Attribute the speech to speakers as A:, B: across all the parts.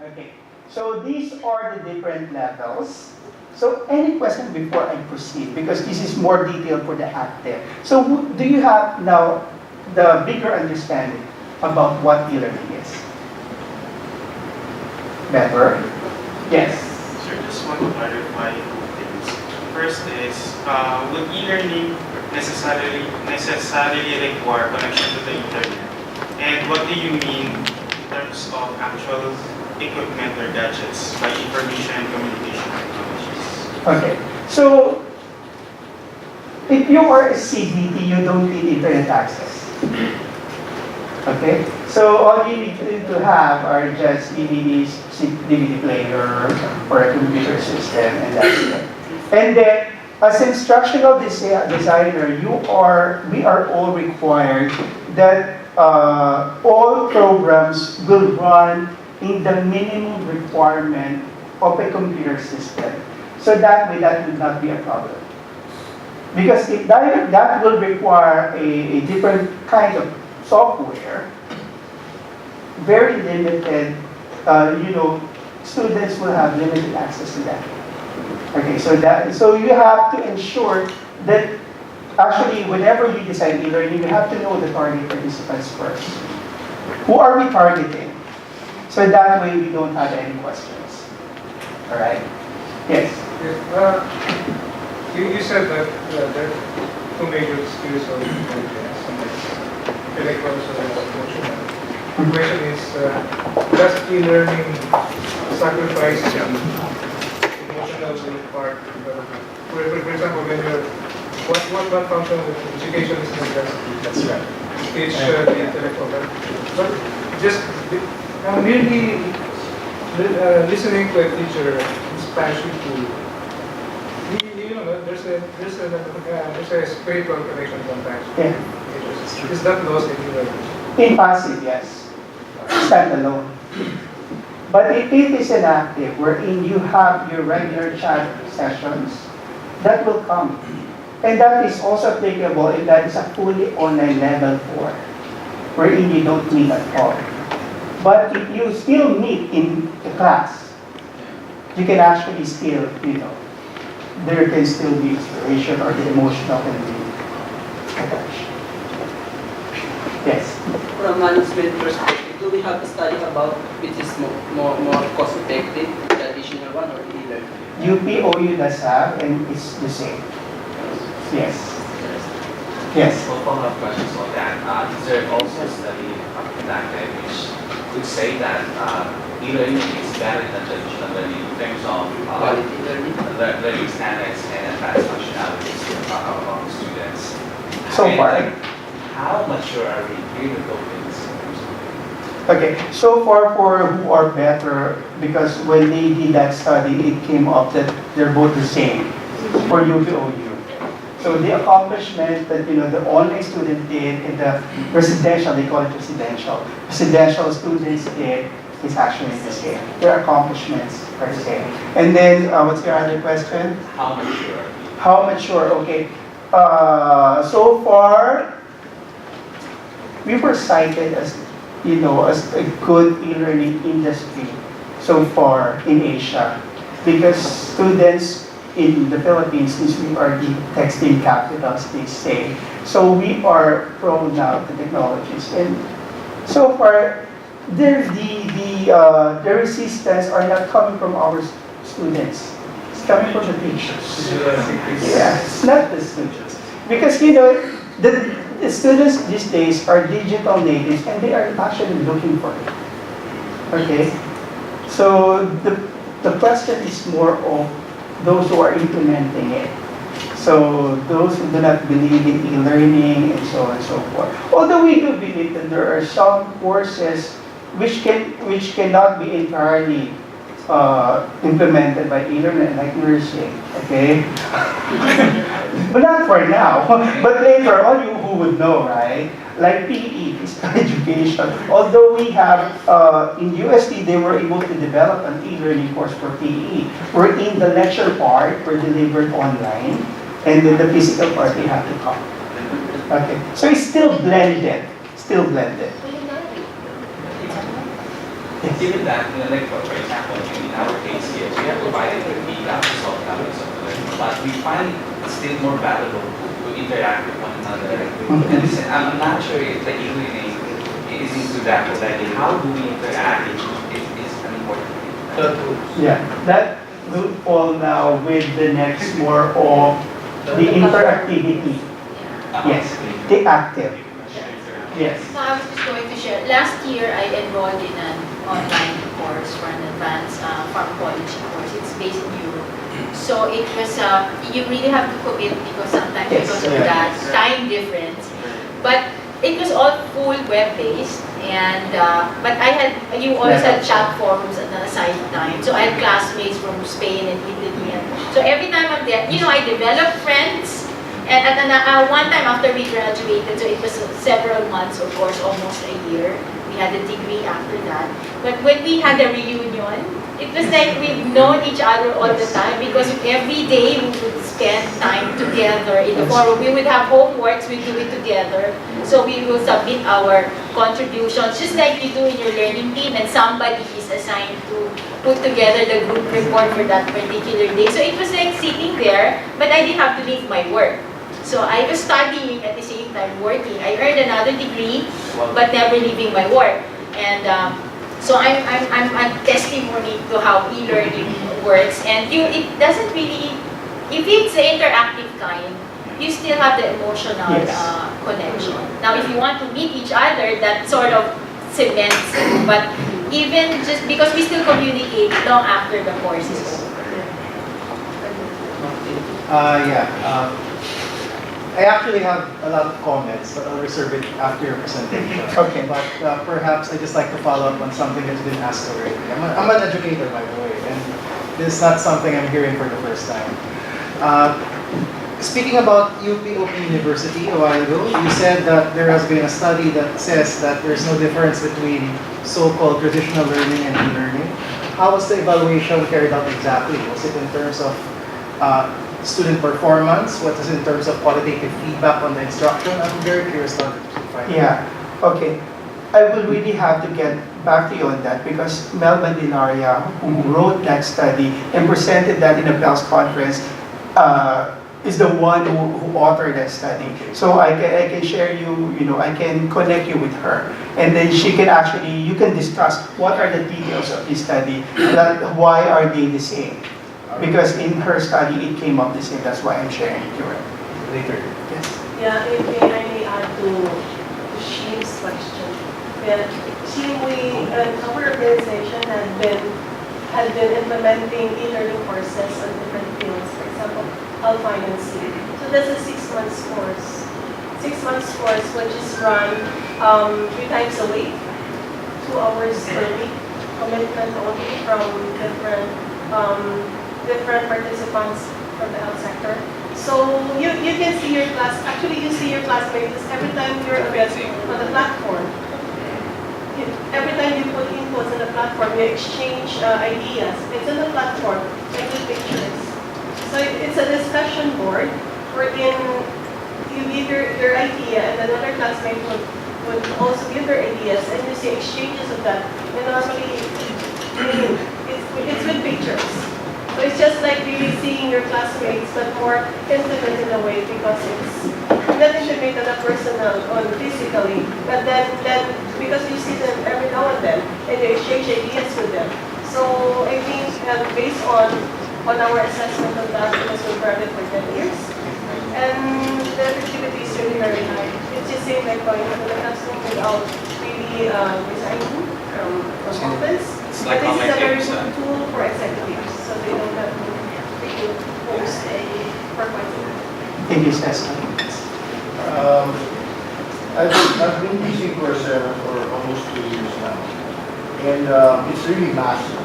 A: Okay, so these are the different levels. So any question before I proceed? Because this is more detailed for the active. So do you have now the bigger understanding about what e-learning is? Better? Yes.
B: Sir, just want to clarify two things. First is, would e-learning necessarily require connection to the internet? And what do you mean in terms of actual equipment or gadgets by information and communication technologies?
A: Okay. So if you are a CBT, you don't need internet access. Okay? So all you need to have are just DVDs, DVD player, or a computer system, and that's it. And then, as instructional designer, we are all required that all programs will run in the minimum requirement of a computer system. So that way, that would not be a problem. Because if that will require a different kind of software, very limited, students will have limited access to that. Okay, so you have to ensure that actually whenever you design e-learning, you have to know the target participants first. Who are we targeting? So that way we don't have any questions. All right? Yes.
C: You said that there are two major skills of intelligence, intellectual and emotional. The question is, does e-learning sacrifice the emotional part of development? For example, when you're, what function of education is not just
A: That's right.
C: teach the intellectual, but just merely listening to a teacher inspires you to. There's a spiritual connection sometimes.
A: Yeah.
C: Is that lost in e-learning?
A: In passive, yes. Standalone. But if it is an active, wherein you have your regular chat sessions, that will come. And that is also applicable if that is a fully online level 4, wherein you don't meet at all. But if you still meet in the class, you can actually still, there can still be inspiration or the emotional can be attached. Yes.
D: From a management perspective, do we have a study about which is more cost effective, the traditional one or the e-learning?
A: UPOU does have, and it's the same. Yes. Yes.
E: Well, follow-up questions on that. Is there also a study conducted which would say that e-learning is better than traditional learning in terms of
D: Quality learning?
E: learning standards and advanced functionalities among students?
A: So
E: And,
A: far.
E: how mature are we here in the Philippines?
A: Okay, so far for who are better, because when they did that study, it came up that they're both the same for UPOU. So the accomplishment that the online student did and the residential, they call it residential students did is actually the same. Their accomplishments are the same. And then what's your other question?
E: How mature are we?
A: How mature? Okay. So far, we were cited as a good e-learning industry so far in Asia, because students in the Philippines, since we are the textile capitals, they say, so we are prone now to technologies, and so far, the resistance are not coming from our students. It's coming from the teachers. Yeah, it's not the students. Because, the students these days are digital natives and they are actually looking for it. Okay? So, the question is more of those who are implementing it. So, those who do not believe in e-learning and so on and so forth. Although we do believe that there are some courses which cannot be entirely implemented by e-learning, like nursing, okay? But not for now. But later on, you who would know, right? Like PE, physical education. Although we have, in UST, they were able to develop an e-learning course for PE, wherein the lecture part were delivered online, and then the physical part, they have to come. Okay, so it's still blended.
E: Given that, like for example, in our case here, we have provided the feedback to solve problems of the learning, but we find it still more valuable to interact with one another. And listen, I'm not sure if the e-learning is into that already. How do we interact is an important thing.
A: Yeah, that will fall now with the next more of the interactivity. Yes, the active. Yes.
F: So I was just going to share, last year I enrolled in an online course for an advanced pharmacology course. It's based in Europe. So it was, you really have to commit because sometimes
A: Yes,
F: because of
A: yeah.
F: that time difference. But it was all full web-based and, but I had, you always had chat forums at the side time. So I had classmates from Spain and Italy. And so every time I'm there, I developed friends. And at one time after we graduated, so it was several months, of course, almost a year. We had a degree after that. But when we had a reunion, it was like we've known each other all the time because every day we would spend time together in the forum. We would have homeworks, we do it together. So we will submit our contributions, just like you do in your learning team, and somebody is assigned to put together the group report for that particular day. So it was like sitting there, but I didn't have to leave my work. So I was studying at the same time working. I earned another degree, but never leaving my work. And so I'm a testimony to how e-learning works. And it doesn't really, if it's the interactive kind, you still have the emotional
A: Yes.
F: connection. Now, if you want to meet each other, that sort of cements it. But even just because we still communicate long after the course is over.
G: I actually have a lot of comments, but I'll reserve it after your presentation.
A: Okay.
G: But perhaps I just like to follow up on something that's been asked already. I'm an educator, by the way, and this is not something I'm hearing for the first time. Speaking about UP Open University a while ago, you said that there has been a study that says that there's no difference between so-called traditional learning and e-learning. How was the evaluation carried out exactly? Was it in terms of student performance? What is in terms of qualitative feedback on the instruction? I'm very curious to find out.
A: Yeah, okay. I will really have to get back to you on that because Mel Bandinaria, who wrote that study and presented that in a PELS conference, is the one who authored that study. So I can share I can connect you with her. And then you can discuss what are the details of this study, why are they the same. Because in her study, it came up the same. That's why I'm sharing it to her.
G: Later.
A: Yes.
H: Yeah, if I may add to Sheem's question. Yeah, Sheem, our organization had been implementing e-learning courses on different fields. For example, health financing. So that's a 6 months course. 6 months course, which is run 3 times a week, 2 hours per week. Commitment only from different participants from the health sector. So you can see your class, actually you see your classmates every time you're on the platform. Every time you put inputs on the platform, you exchange ideas. It's on the platform, like with pictures. So it's a discussion board wherein you give your idea and another classmate would also give their ideas and you see exchanges of that. And normally it's with pictures. So it's just like really seeing your classmates, but more intimate in a way because it's not intimate on a personal or physically, but then because you see them every now and then and you exchange ideas with them. So I think based on our assessment of that, because we've run it for 10 years, and the effectivity is really very high. It's just saying like going to the classroom without really resigning from office.
E: It's
H: But
E: like
H: this is a very
E: online
H: good tool for executives, so they don't have to really post for quite some time.
A: Thank you, Cecil.
I: I've been using Coursera for almost 2 years now, and it's really massive.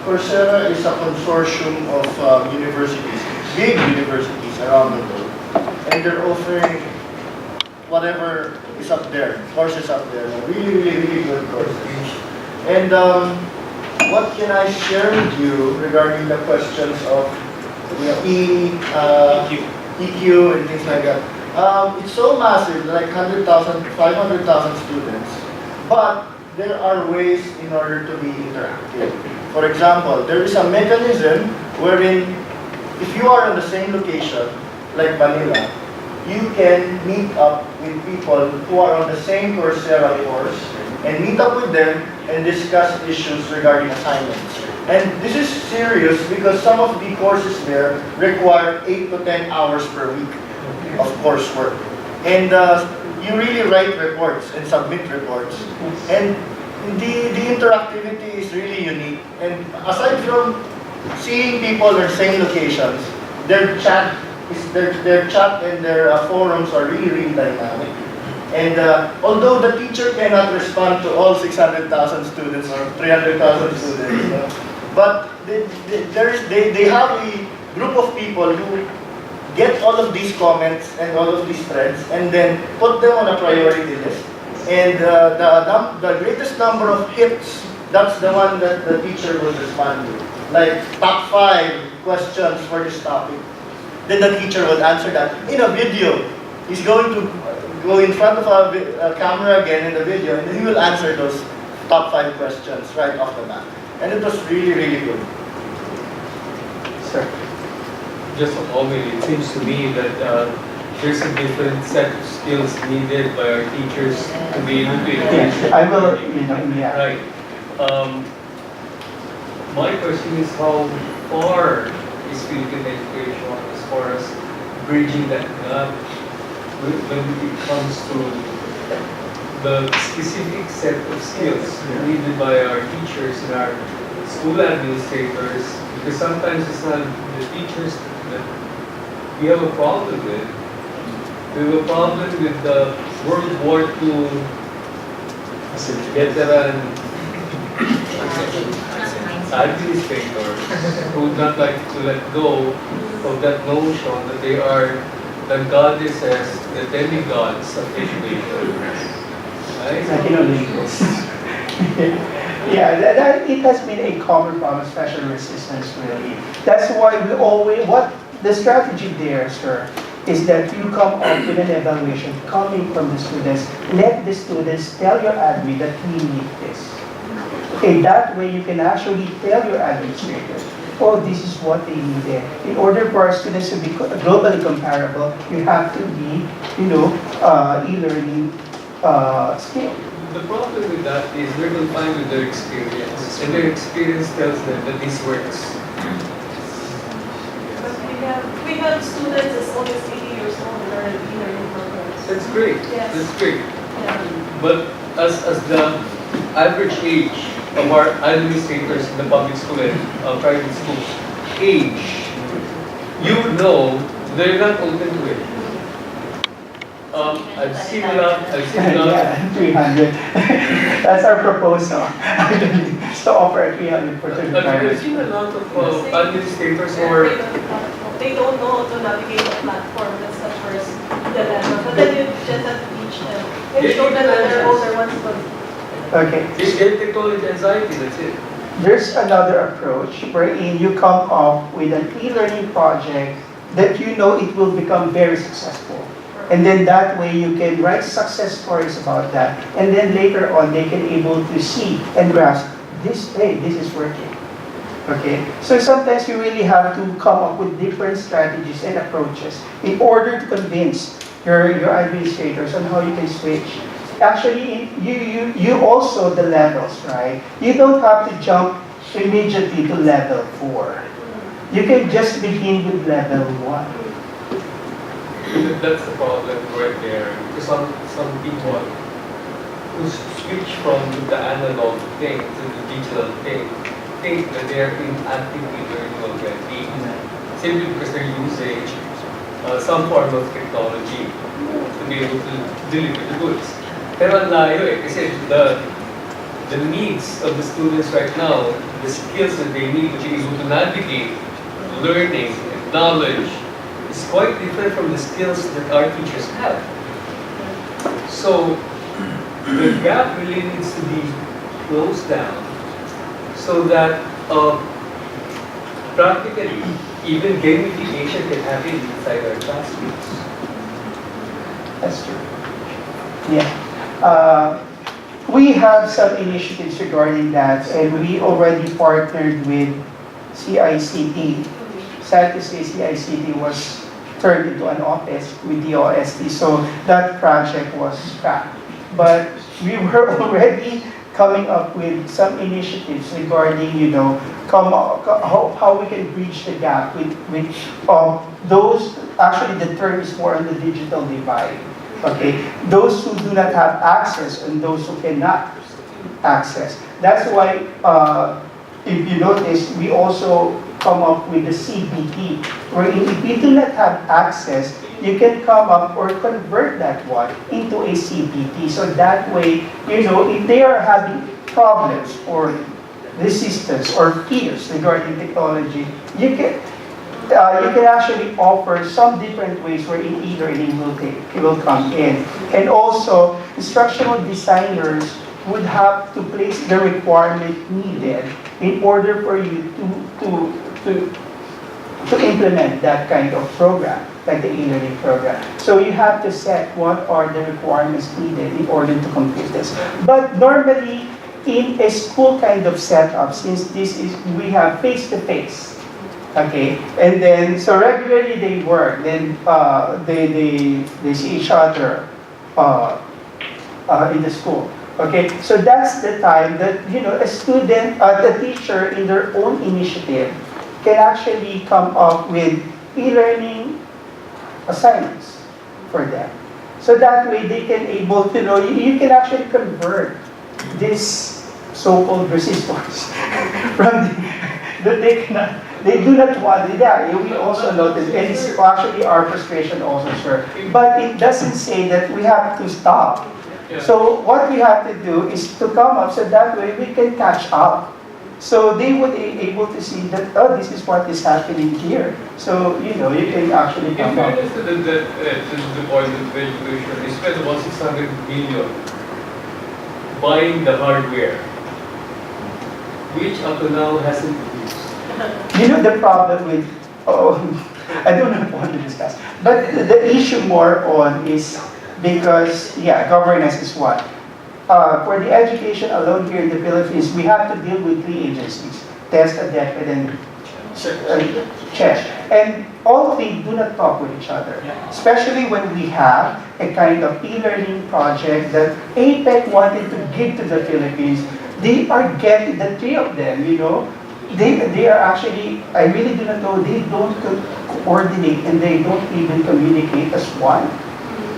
I: Coursera is a consortium of universities, big universities around the world, and they're offering whatever is up there, courses up there, really good courses. And what can I share with you regarding the questions of EQ and things like that? It's so massive, like 100,000, 500,000 students. But there are ways in order to be interactive. For example, there is a mechanism wherein if you are in the same location, like Manila, you can meet up with people who are on the same Coursera course and meet up with them and discuss issues regarding assignments. And this is serious because some of the courses there require 8 to 10 hours per week of coursework. And you really write reports and submit reports. And the interactivity is really unique. And aside from seeing people in the same locations, their chat and their forums are really dynamic. And although the teacher cannot respond to all 600,000 students or 300,000 students, but they have a group of people who get all of these comments and all of these threads and then put them on a priority list. And the greatest number of hits, that's the one that the teacher will respond to. Like top 5 questions for this topic. Then the teacher will answer that in a video. He's going to go in front of a camera again in the video and then he will answer those top 5 questions right off the bat. And it was really good.
A: Sir.
J: Just a moment, it seems to me that there's a different set of skills needed by our teachers to be able to engage.
A: I will, yeah.
J: Right. My question is how far is Philippine education as far as bridging that gap when it comes to the specific set of skills needed by our teachers and our school administrators, because sometimes it's not the teachers that we have a problem with. We have a problem with the World War II veteran administrators who would not like to let go of that notion that they are the goddesses, the demigods of education. Right?
A: Yeah, it has been a common problem, especially resistance really. That's why we always, what the strategy there, sir, is that you come up with an evaluation coming from the students. Let the students tell your admin that we need this. Okay, that way you can actually tell your administrators, oh, this is what they needed. In order for our students to be globally comparable, you have to be, e-learning skill.
J: The problem with that is they're confined with their experience, and their experience tells them that this works.
H: But we have students as old as 80 years old that are in e-learning programs.
J: That's great.
H: Yes.
J: That's great.
H: Yeah.
J: But as the average age of our administrators in the public school and private schools age, you would know they're not open to it. I've seen enough.
A: Yeah, 300. That's our proposal. To offer a 300 for 35.
J: I've seen a lot of administrators who are.
H: They don't know how to navigate the platform. That's the first dilemma. But then you just have to teach them. And show them that they're older ones, but
A: Okay.
J: It's technology anxiety, that's it.
A: There's another approach wherein you come up with an e-learning project that you know it will become very successful. And then that way you can write success stories about that. And then later on they can able to see and grasp this, hey, this is working. Okay? So sometimes you really have to come up with different strategies and approaches in order to convince your administrators on how you can switch. Actually, you also the levels, right? You don't have to jump immediately to level 4. You can just begin with level 1.
J: That's the problem right there. Because some people who switch from the analog thing to the digital thing think that they are actively learning already. Simply because they're using some form of technology to be able to deliver the goods. Pero ang layo kasi the needs of the students right now, the skills that they need to be able to navigate learning and knowledge is quite different from the skills that our teachers have. So the gap really needs to be closed down so that practically even gamification can happen inside our classrooms.
A: That's true. Yeah. We have some initiatives regarding that, and we already partnered with CICT. Sad to say, CICT was turned into an office with the OST, so that project was scrapped. But we were already coming up with some initiatives regarding, how we can bridge the gap with those, actually the term is more on the digital divide. Okay, those who do not have access and those who cannot access. That's why, if you notice, we also come up with the CBT, where if you do not have access, you can come up or convert that one into a CBT. So that way, if they are having problems or resistance or fears regarding technology, you can actually offer some different ways where e-learning will come in. And also, instructional designers would have to place the requirement needed in order for you to implement that kind of program, like the e-learning program. So you have to set what are the requirements needed in order to complete this. But normally, in a school kind of setup, since we have face-to-face, okay, and then so regularly they work, then they see each other in the school. Okay, so that's the time that a student, the teacher in their own initiative can actually come up with e-learning assignments for them. So that way they can able to you can actually convert this so-called resistors from they do not want it. Yeah, we also notice, and it's actually our frustration also, sir. But it doesn't say that we have to stop. So what we have to do is to come up so that way we can catch up. So they would be able to see that, this is what is happening here. So, you can actually
J: In
A: come up.
J: fairness to the point of education, they spent about 600 million buying the hardware, which up to now hasn't been used.
A: The problem with, I don't want to discuss, but the issue more on is because, governance is what? For the education alone here in the Philippines, we have to deal with 3 agencies, TESDA, DepEd, and CHED. And all 3 do not talk with each other, especially when we have a kind of e-learning project that APEC wanted to give to the Philippines. They are getting, the 3 of them, they are actually, I really do not know, they don't coordinate and they don't even communicate as one.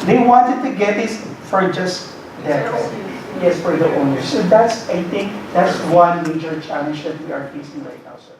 A: They wanted to get this for just that. Yes, for the owners. So I think that's one major challenge that we are facing right now, sir.